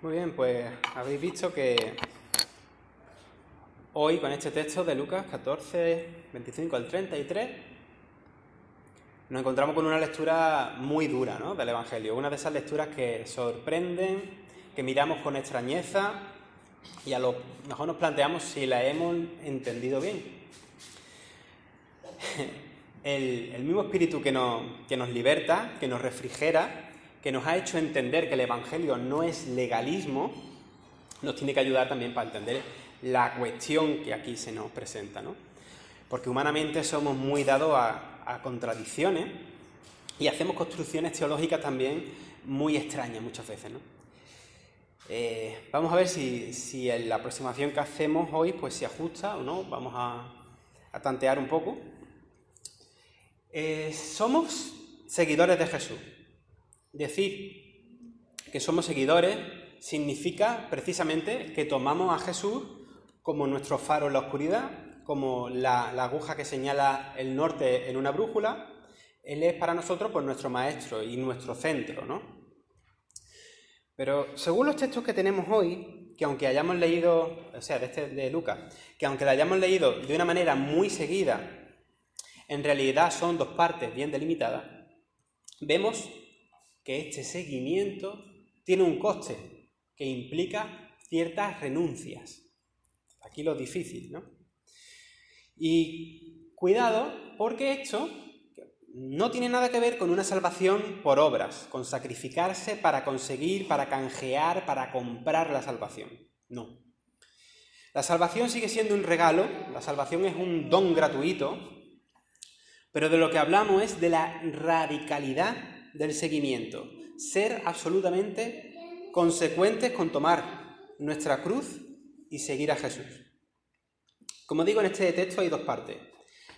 Muy bien, pues habéis visto que hoy con este texto de Lucas 14, 25 al 33 nos encontramos con una lectura muy dura, ¿no?, del Evangelio. Una de esas lecturas que sorprenden, que miramos con extrañeza y a lo mejor nos planteamos si la hemos entendido bien. El mismo espíritu que nos liberta, que nos refrigera, que nos ha hecho entender que el Evangelio no es legalismo, nos tiene que ayudar también para entender la cuestión que aquí se nos presenta, ¿no? Porque humanamente somos muy dados a contradicciones y hacemos construcciones teológicas también muy extrañas muchas veces, ¿no? Vamos a ver si en la aproximación que hacemos hoy pues se ajusta o no. Vamos a tantear un poco. Somos seguidores de Jesús. Decir que somos seguidores significa precisamente que tomamos a Jesús como nuestro faro en la oscuridad, como la aguja que señala el norte en una brújula. Él es para nosotros pues nuestro maestro y nuestro centro, ¿no? Pero según los textos que tenemos hoy, que aunque hayamos leído, o sea, de Lucas, que aunque la hayamos leído de una manera muy seguida, en realidad son dos partes bien delimitadas, vemos que este seguimiento tiene un coste que implica ciertas renuncias. Aquí lo difícil, ¿no? Y cuidado, porque esto no tiene nada que ver con una salvación por obras, con sacrificarse para conseguir, para canjear, para comprar la salvación. No. La salvación sigue siendo un regalo, la salvación es un don gratuito, pero de lo que hablamos es de la radicalidad del seguimiento. Ser absolutamente consecuentes con tomar nuestra cruz y seguir a Jesús. Como digo, en este texto hay dos partes.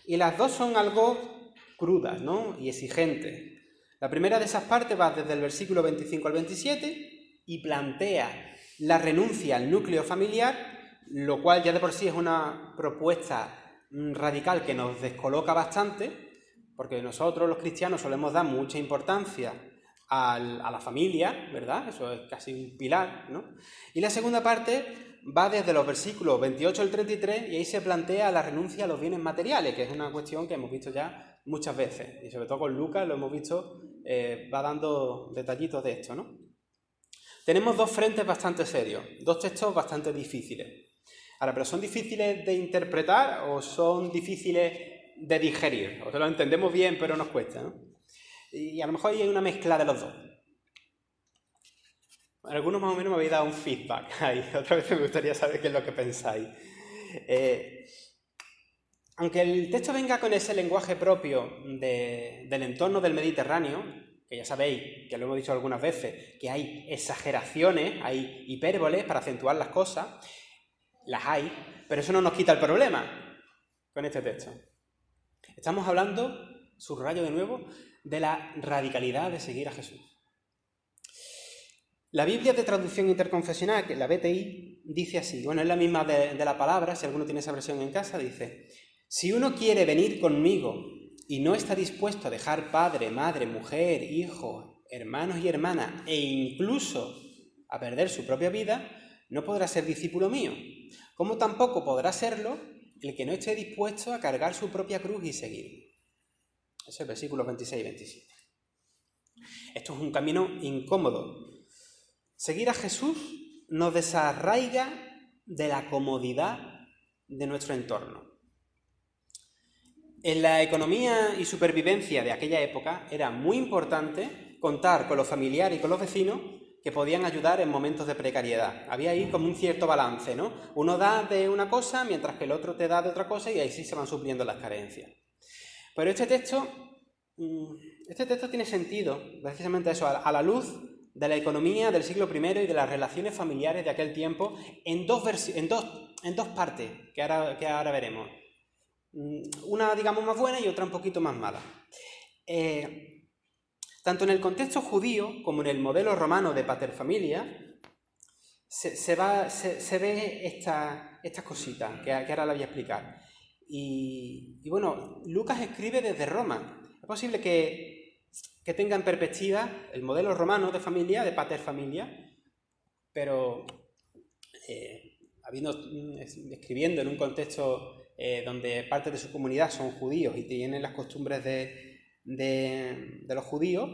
Y las dos son algo crudas, ¿no?, y exigentes. La primera de esas partes va desde el versículo 25 al 27 y plantea la renuncia al núcleo familiar, lo cual ya de por sí es una propuesta radical que nos descoloca bastante, porque nosotros los cristianos solemos dar mucha importancia a la familia, ¿verdad? Eso es casi un pilar, ¿no? Y la segunda parte va desde los versículos 28 al 33 y ahí se plantea la renuncia a los bienes materiales, que es una cuestión que hemos visto ya muchas veces, y sobre todo con Lucas lo hemos visto, va dando detallitos de esto, ¿no? Tenemos dos frentes bastante serios, dos textos bastante difíciles. Ahora, ¿pero son difíciles de interpretar o son difíciles de digerir? O sea, lo entendemos bien, pero nos cuesta, ¿no? Y a lo mejor hay una mezcla de los dos. Algunos más o menos me habéis dado un feedback ahí. Otra vez me gustaría saber qué es lo que pensáis. Aunque el texto venga con ese lenguaje propio del entorno del Mediterráneo, que ya sabéis, que lo hemos dicho algunas veces, que hay exageraciones, hay hipérboles para acentuar las cosas, las hay, pero eso no nos quita el problema con este texto. Estamos hablando, subrayo de nuevo, de la radicalidad de seguir a Jesús. La Biblia de traducción interconfesional, que la BTI, dice así, bueno, es la misma de la palabra, si alguno tiene esa versión en casa, dice: si uno quiere venir conmigo y no está dispuesto a dejar padre, madre, mujer, hijo, hermanos y hermanas, e incluso a perder su propia vida, no podrá ser discípulo mío, como tampoco podrá serlo el que no esté dispuesto a cargar su propia cruz y seguirme. Ese es el versículo 26 y 27. Esto es un camino incómodo. Seguir a Jesús nos desarraiga de la comodidad de nuestro entorno. En la economía y supervivencia de aquella época era muy importante contar con los familiares y con los vecinos que podían ayudar en momentos de precariedad. Había ahí como un cierto balance, ¿no? Uno da de una cosa mientras que el otro te da de otra cosa y ahí sí se van supliendo las carencias. Pero este texto tiene sentido, precisamente eso, a la luz de la economía del siglo I y de las relaciones familiares de aquel tiempo en dos partes que ahora veremos. Una, digamos, más buena y otra un poquito más mala. Tanto en el contexto judío como en el modelo romano de paterfamilia se ve esta cosita que ahora la voy a explicar. Y bueno, Lucas escribe desde Roma. Es posible que tenga en perspectiva el modelo romano de familia, de paterfamilia, pero escribiendo en un contexto donde parte de su comunidad son judíos y tienen las costumbres de los judíos,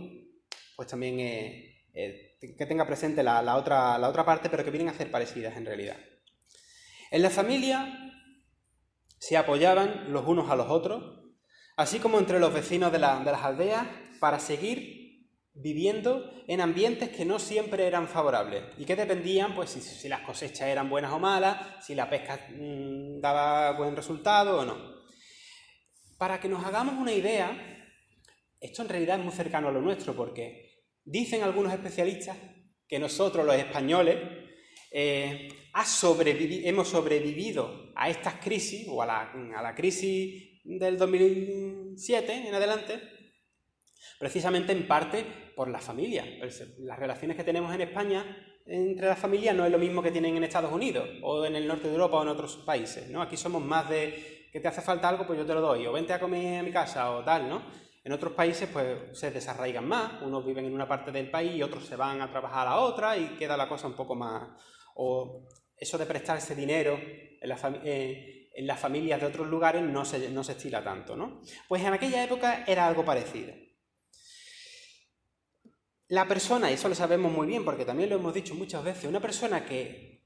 pues también que tenga presente la otra parte, pero que vienen a ser parecidas en realidad. En la familia se apoyaban los unos a los otros, así como entre los vecinos de las aldeas, para seguir viviendo en ambientes que no siempre eran favorables y que dependían, pues, si las cosechas eran buenas o malas, si la pesca daba buen resultado o no. Para que nos hagamos una idea, esto en realidad es muy cercano a lo nuestro, porque dicen algunos especialistas que nosotros, los españoles, hemos sobrevivido a estas crisis, o a la crisis del 2007 en adelante, precisamente en parte por la familia. Las relaciones que tenemos en España entre las familias no es lo mismo que tienen en Estados Unidos, o en el norte de Europa, o en otros países, ¿no? Aquí somos más de que te hace falta algo, pues yo te lo doy, o vente a comer a mi casa, o tal, ¿no? En otros países, pues, se desarraigan más, unos viven en una parte del país y otros se van a trabajar a la otra y queda la cosa un poco más... O eso de prestarse dinero en las familias de otros lugares no se estila tanto, ¿no? Pues en aquella época era algo parecido. La persona, y eso lo sabemos muy bien porque también lo hemos dicho muchas veces, una persona que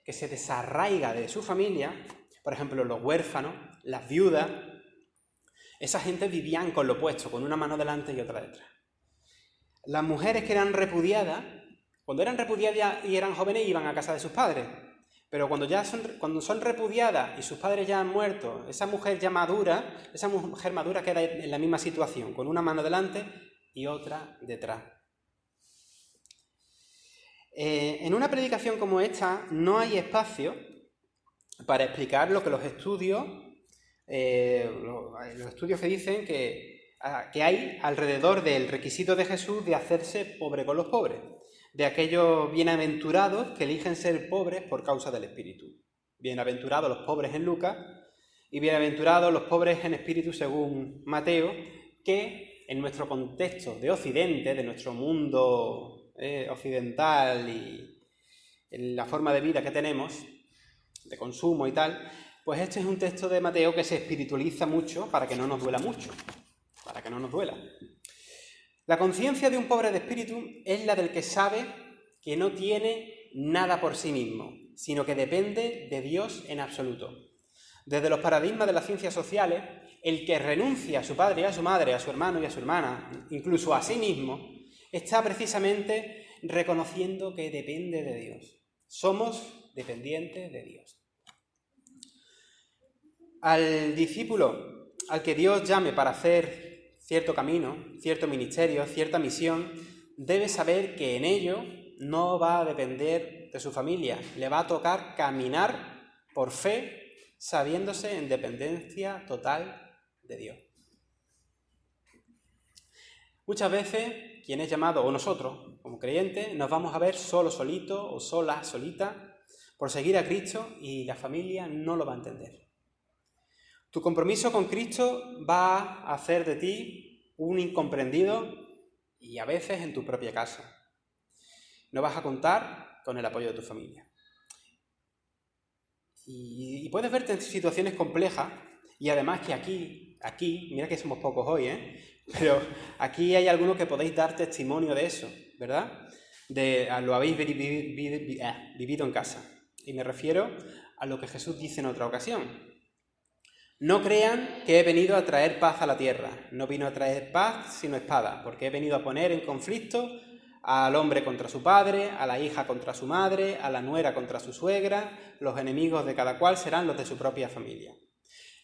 se desarraiga de su familia, por ejemplo, los huérfanos, las viudas, esa gente vivían con lo opuesto, con una mano delante y otra detrás. Las mujeres que eran repudiadas, cuando eran repudiadas y eran jóvenes, iban a casa de sus padres. Pero cuando son repudiadas y sus padres ya han muerto, esa mujer madura queda en la misma situación, con una mano delante y otra detrás. En una predicación como esta no hay espacio para explicar lo que los estudios que dicen que hay alrededor del requisito de Jesús de hacerse pobre con los pobres, de aquellos bienaventurados que eligen ser pobres por causa del Espíritu. Bienaventurados los pobres en Lucas y bienaventurados los pobres en espíritu según Mateo, que en nuestro contexto de Occidente, de nuestro mundo occidental y en la forma de vida que tenemos, de consumo y tal, pues este es un texto de Mateo que se espiritualiza mucho para que no nos duela mucho, para que no nos duela. La conciencia de un pobre de espíritu es la del que sabe que no tiene nada por sí mismo, sino que depende de Dios en absoluto. Desde los paradigmas de las ciencias sociales, el que renuncia a su padre y a su madre, a su hermano y a su hermana, incluso a sí mismo, está precisamente reconociendo que depende de Dios. Somos dependientes de Dios. Al discípulo al que Dios llame para hacer cierto camino, cierto ministerio, cierta misión, debe saber que en ello no va a depender de su familia. Le va a tocar caminar por fe, sabiéndose en dependencia total de Dios. Muchas veces, quien es llamado, o nosotros, como creyentes, nos vamos a ver solos, solitos, o solas, solitas, por seguir a Cristo, y la familia no lo va a entender. Tu compromiso con Cristo va a hacer de ti un incomprendido, y a veces en tu propia casa. No vas a contar con el apoyo de tu familia. Y puedes verte en situaciones complejas, y además que aquí, mira que somos pocos hoy, pero aquí hay algunos que podéis dar testimonio de eso, ¿verdad? Lo habéis vivido en casa. Y me refiero a lo que Jesús dice en otra ocasión. No crean que he venido a traer paz a la tierra. No vino a traer paz sino espada, porque he venido a poner en conflicto al hombre contra su padre, a la hija contra su madre, a la nuera contra su suegra. Los enemigos de cada cual serán los de su propia familia.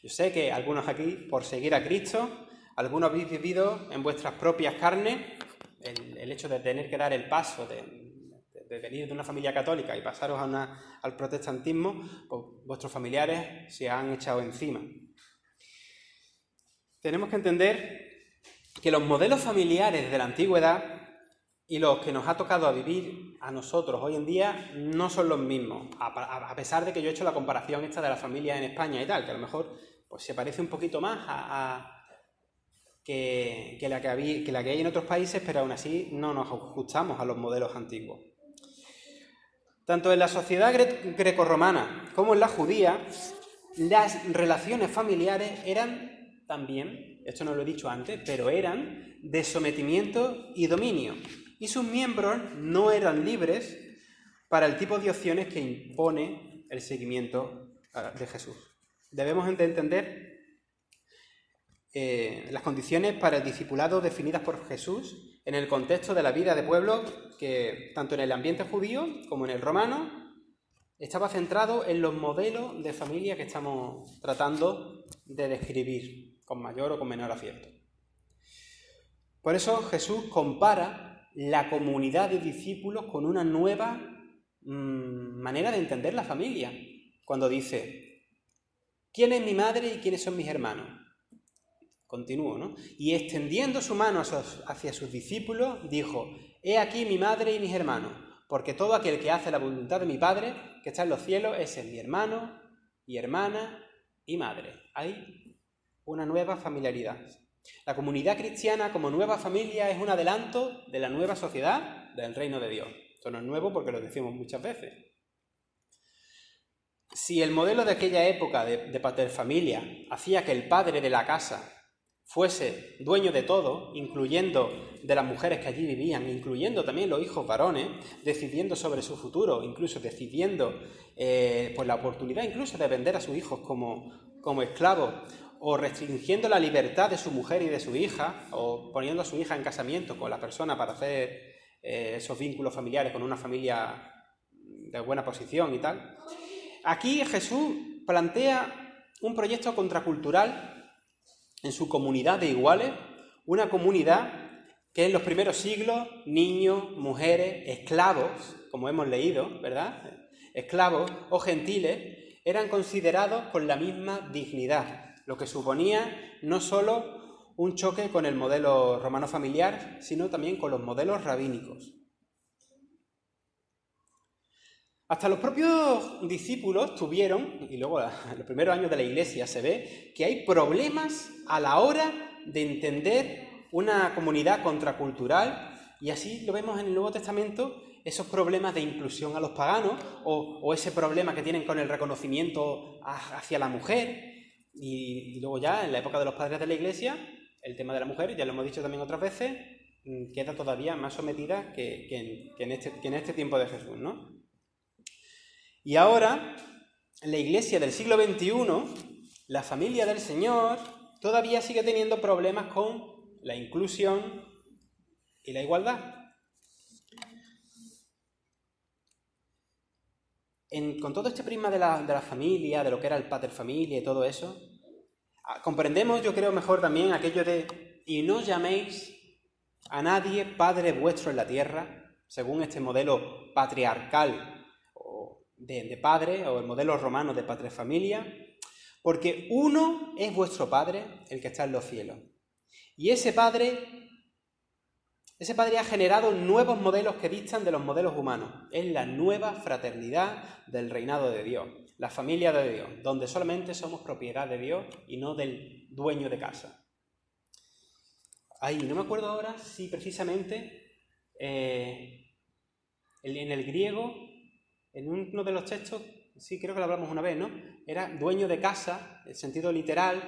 Yo sé que algunos aquí, por seguir a Cristo, algunos habéis vivido en vuestras propias carnes el hecho de tener que dar el paso de venir de una familia católica y pasaros al protestantismo, pues vuestros familiares se han echado encima. Tenemos que entender que los modelos familiares de la antigüedad y los que nos ha tocado a vivir a nosotros hoy en día no son los mismos, a pesar de que yo he hecho la comparación esta de la familia en España y tal, que a lo mejor pues se parece un poquito más que la que hay en otros países, pero aún así no nos ajustamos a los modelos antiguos. Tanto en la sociedad grecorromana como en la judía, las relaciones familiares eran también, esto no lo he dicho antes, pero eran de sometimiento y dominio. Y sus miembros no eran libres para el tipo de opciones que impone el seguimiento de Jesús. Debemos entender las condiciones para el discipulado definidas por Jesús en el contexto de la vida de pueblo que, tanto en el ambiente judío como en el romano, estaba centrado en los modelos de familia que estamos tratando de describir, con mayor o con menor acierto. Por eso Jesús compara la comunidad de discípulos con una nueva manera de entender la familia, cuando dice: ¿quién es mi madre y quiénes son mis hermanos? Continúo, ¿no? Y extendiendo su mano hacia sus discípulos, dijo: he aquí mi madre y mis hermanos, porque todo aquel que hace la voluntad de mi Padre, que está en los cielos, ese es mi hermano y hermana y madre. Hay una nueva familiaridad. La comunidad cristiana como nueva familia es un adelanto de la nueva sociedad del reino de Dios. Esto no es nuevo porque lo decimos muchas veces. Si el modelo de aquella época de paterfamilia hacía que el padre de la casa fuese dueño de todo, incluyendo de las mujeres que allí vivían, incluyendo también los hijos varones, decidiendo sobre su futuro, incluso decidiendo pues la oportunidad incluso de vender a sus hijos como esclavos, o restringiendo la libertad de su mujer y de su hija, o poniendo a su hija en casamiento con la persona para hacer esos vínculos familiares con una familia de buena posición y tal. Aquí Jesús plantea un proyecto contracultural en su comunidad de iguales, una comunidad que en los primeros siglos, niños, mujeres, esclavos, como hemos leído, ¿verdad? Esclavos o gentiles, eran considerados con la misma dignidad, lo que suponía no solo un choque con el modelo romano familiar, sino también con los modelos rabínicos. Hasta los propios discípulos tuvieron, y luego en los primeros años de la Iglesia se ve, que hay problemas a la hora de entender una comunidad contracultural, y así lo vemos en el Nuevo Testamento, esos problemas de inclusión a los paganos, o ese problema que tienen con el reconocimiento hacia la mujer, y luego ya en la época de los padres de la Iglesia, el tema de la mujer, ya lo hemos dicho también otras veces, queda todavía más sometida que en este tiempo de Jesús, ¿no? Y ahora, en la Iglesia del siglo XXI, la familia del Señor todavía sigue teniendo problemas con la inclusión y la igualdad. Con todo este prisma de la familia, de lo que era el paterfamilia y todo eso, comprendemos, yo creo, mejor también aquello de: y no llaméis a nadie Padre vuestro en la tierra, según este modelo patriarcal de padre, o el modelo romano de paterfamilia, porque uno es vuestro Padre, el que está en los cielos. Y ese Padre ha generado nuevos modelos que distan de los modelos humanos. Es la nueva fraternidad del reinado de Dios, la familia de Dios, donde solamente somos propiedad de Dios y no del dueño de casa. No me acuerdo ahora si precisamente en el griego, en uno de los textos, sí creo que lo hablamos una vez, ¿no? Era dueño de casa, en sentido literal.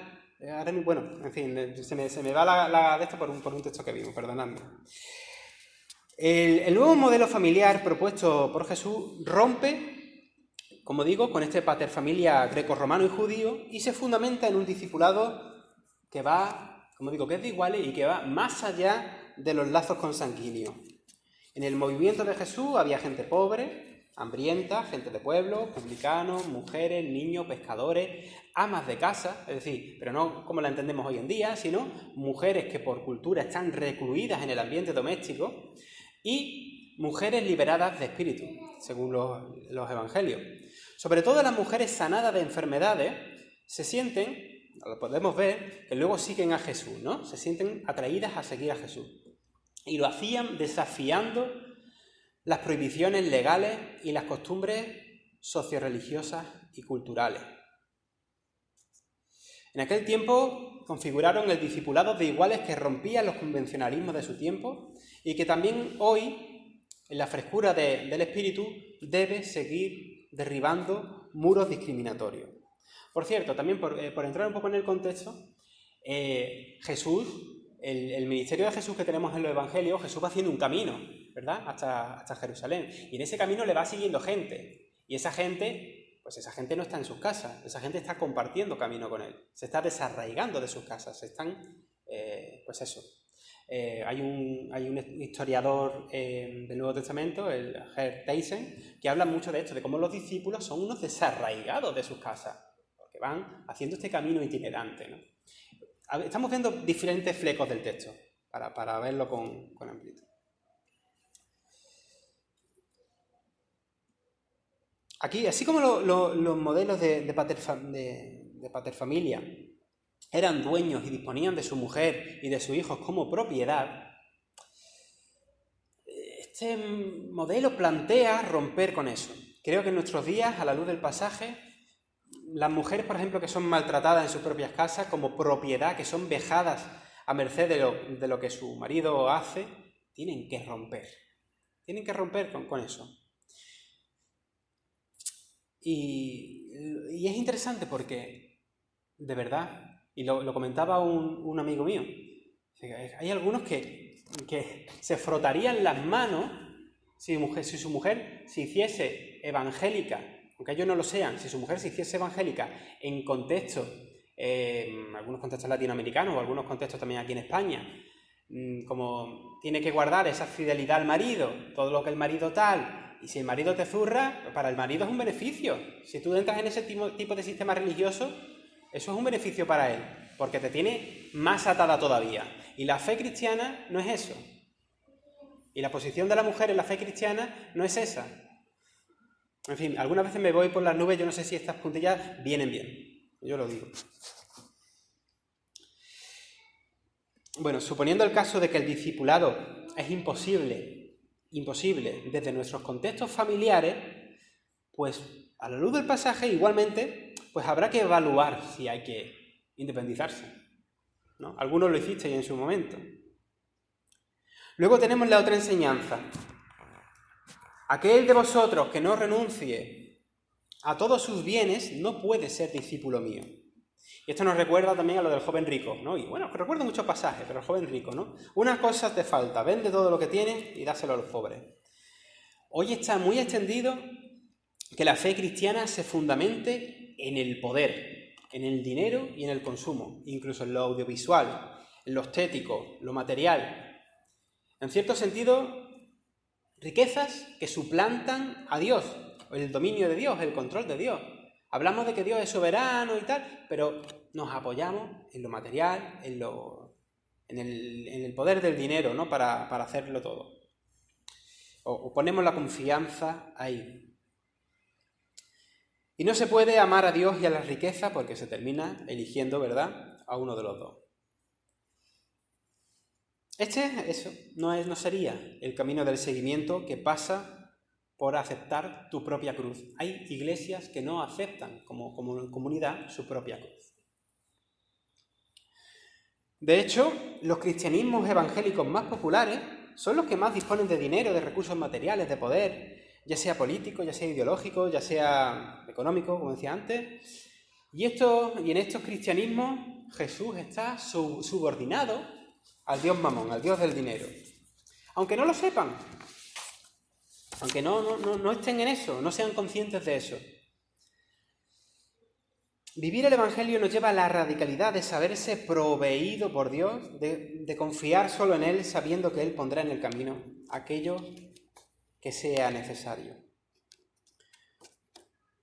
Bueno, en fin, se me va la de esto por un texto que vimos, perdonadme. El nuevo modelo familiar propuesto por Jesús rompe, como digo, con este paterfamilia greco-romano y judío, y se fundamenta en un discipulado que va, como digo, que es de iguales y que va más allá de los lazos consanguíneos. En el movimiento de Jesús había gente pobre, hambrienta, gente de pueblo, publicanos, mujeres, niños, pescadores, amas de casa, es decir, pero no como la entendemos hoy en día, sino mujeres que por cultura están recluidas en el ambiente doméstico, y mujeres liberadas de espíritu, según los evangelios. Sobre todo las mujeres sanadas de enfermedades se sienten, lo podemos ver, que luego siguen a Jesús, ¿no? Se sienten atraídas a seguir a Jesús. Y lo hacían desafiando las prohibiciones legales y las costumbres socioreligiosas y culturales. En aquel tiempo configuraron el discipulado de iguales que rompían los convencionalismos de su tiempo y que también hoy en la frescura del espíritu, debe seguir derribando muros discriminatorios. Por cierto, también por entrar un poco en el contexto, Jesús, el ministerio de Jesús que tenemos en los evangelios, Jesús va haciendo un camino, ¿verdad?, hasta Jerusalén. Y en ese camino le va siguiendo gente. Y esa gente, pues esa gente no está en sus casas, esa gente está compartiendo camino con él. Se está desarraigando de sus casas, se están, pues eso. Hay un historiador del Nuevo Testamento, el Gerd Theissen, que habla mucho de esto, de cómo los discípulos son unos desarraigados de sus casas, porque van haciendo este camino itinerante, ¿no? Estamos viendo diferentes flecos del texto, para verlo con amplitud. Aquí, así como los modelos de paterfamilia eran dueños y disponían de su mujer y de sus hijos como propiedad, este modelo plantea romper con eso. Creo que en nuestros días, a la luz del pasaje, las mujeres, por ejemplo, que son maltratadas en sus propias casas como propiedad, que son vejadas a merced de lo que su marido hace, tienen que romper. Tienen que romper con eso. Y es interesante porque, de verdad, y lo comentaba un amigo mío, hay algunos que se frotarían las manos si su mujer se hiciese evangélica, aunque ellos no lo sean, si su mujer se hiciese evangélica en contextos, algunos contextos latinoamericanos o algunos contextos también aquí en España, como tiene que guardar esa fidelidad al marido, todo lo que el marido tal, y si el marido te zurra, para el marido es un beneficio. Si tú entras en ese tipo de sistema religioso, eso es un beneficio para él, porque te tiene más atada todavía. Y la fe cristiana no es eso. Y la posición de la mujer en la fe cristiana no es esa. En fin, algunas veces me voy por las nubes, yo no sé si estas puntillas vienen bien. Yo lo digo. Bueno, suponiendo el caso de que el discipulado es imposible desde nuestros contextos familiares, pues a la luz del pasaje igualmente pues habrá que evaluar si hay que independizarse, ¿no? Algunos lo hicisteis en su momento. Luego tenemos la otra enseñanza. Aquel de vosotros que no renuncie a todos sus bienes no puede ser discípulo mío. Y esto nos recuerda también a lo del joven rico, ¿no? Y bueno, recuerdo muchos pasajes, pero el joven rico, ¿no? Una cosa te falta, vende todo lo que tienes y dáselo a los pobres. Hoy está muy extendido que la fe cristiana se fundamente en el poder, en el dinero y en el consumo, incluso en lo audiovisual, en lo estético, lo material. En cierto sentido, riquezas que suplantan a Dios, el dominio de Dios, el control de Dios. Hablamos de que Dios es soberano y tal, pero nos apoyamos en lo material, en el poder del dinero, ¿no? Para hacerlo todo. O ponemos la confianza ahí. Y no se puede amar a Dios y a la riqueza porque se termina eligiendo, ¿verdad?, a uno de los dos. Eso no sería el camino del seguimiento que pasa por aceptar tu propia cruz. Hay iglesias que no aceptan como comunidad su propia cruz. De hecho, los cristianismos evangélicos más populares son los que más disponen de dinero, de recursos materiales, de poder, ya sea político, ya sea ideológico, ya sea económico, como decía antes. Y en estos cristianismos Jesús está subordinado al dios Mamón, al dios del dinero. Aunque no lo sepan, aunque no estén en eso, no sean conscientes de eso. Vivir el Evangelio nos lleva a la radicalidad de saberse proveído por Dios, de confiar solo en Él, sabiendo que Él pondrá en el camino aquello que sea necesario.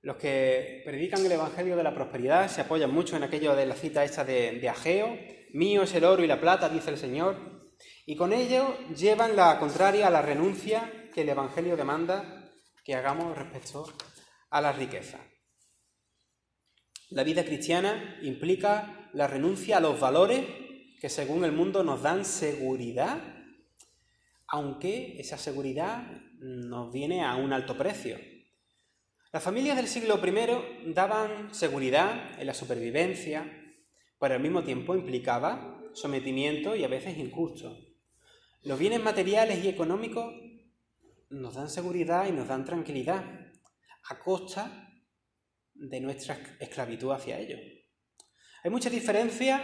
Los que predican el Evangelio de la prosperidad se apoyan mucho en aquello de la cita esta de Ageo: mío es el oro y la plata, dice el Señor, y con ello llevan la contraria a la renuncia que el Evangelio demanda que hagamos respecto a la riqueza. La vida cristiana implica la renuncia a los valores que según el mundo nos dan seguridad, aunque esa seguridad nos viene a un alto precio. Las familias del siglo I daban seguridad en la supervivencia, pero al mismo tiempo implicaba sometimiento y a veces injusto. Los bienes materiales y económicos nos dan seguridad y nos dan tranquilidad a costa de nuestra esclavitud hacia ellos. Hay mucha diferencia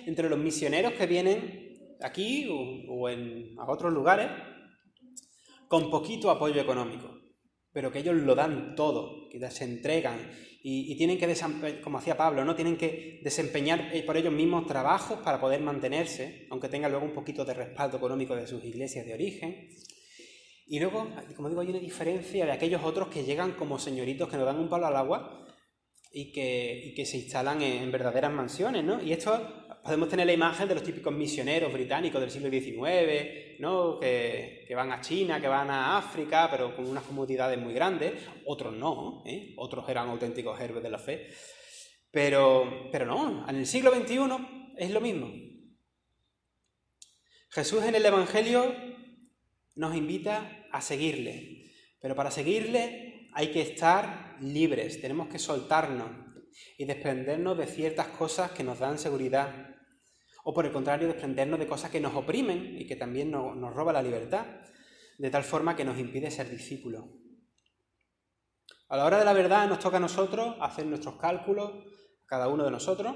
entre los misioneros que vienen aquí o a otros lugares con poquito apoyo económico, pero que ellos lo dan todo, que se entregan y tienen que, como hacía Pablo, ¿no? Tienen que desempeñar por ellos mismos trabajos para poder mantenerse, aunque tengan luego un poquito de respaldo económico de sus iglesias de origen. Y luego, como digo, hay una diferencia de aquellos otros que llegan como señoritos que nos dan un palo al agua y que se instalan en verdaderas mansiones, ¿no? Y esto podemos tener la imagen de los típicos misioneros británicos del siglo XIX, ¿no? Que van a China, que van a África, pero con unas comodidades muy grandes. Otros no, ¿eh? Otros eran auténticos héroes de la fe. Pero no, en el siglo XXI es lo mismo. Jesús en el Evangelio nos invita a seguirle, pero para seguirle hay que estar libres, tenemos que soltarnos y desprendernos de ciertas cosas que nos dan seguridad, o por el contrario, desprendernos de cosas que nos oprimen y que también nos roban la libertad, de tal forma que nos impide ser discípulos. A la hora de la verdad nos toca a nosotros hacer nuestros cálculos, cada uno de nosotros,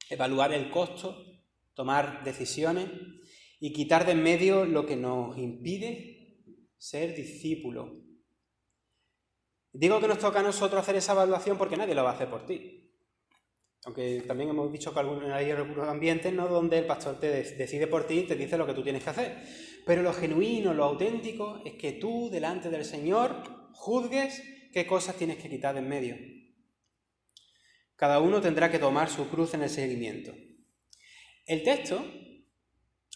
evaluar el costo, tomar decisiones y quitar de en medio lo que nos impide ser discípulos. Digo que nos toca a nosotros hacer esa evaluación porque nadie lo va a hacer por ti. Aunque también hemos dicho que hay algunos ambientes, ¿no?, donde el pastor te decide por ti y te dice lo que tú tienes que hacer. Pero lo genuino, lo auténtico, es que tú, delante del Señor, juzgues qué cosas tienes que quitar de en medio. Cada uno tendrá que tomar su cruz en el seguimiento. El texto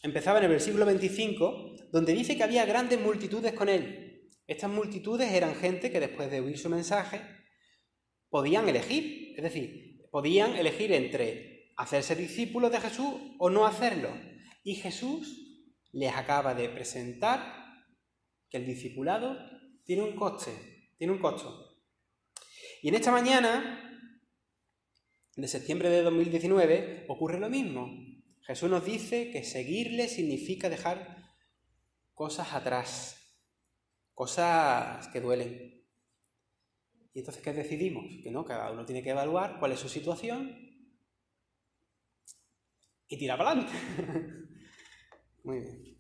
empezaba en el versículo 25, donde dice que había grandes multitudes con él. Estas multitudes eran gente que después de oír su mensaje podían elegir, es decir, podían elegir entre hacerse discípulos de Jesús o no hacerlo. Y Jesús les acaba de presentar que el discipulado tiene un costo. Y en esta mañana de septiembre de 2019 ocurre lo mismo. Jesús nos dice que seguirle significa dejar cosas atrás, cosas que duelen. Y entonces, ¿qué decidimos? Que no, cada uno tiene que evaluar cuál es su situación y tirar para adelante. Muy bien.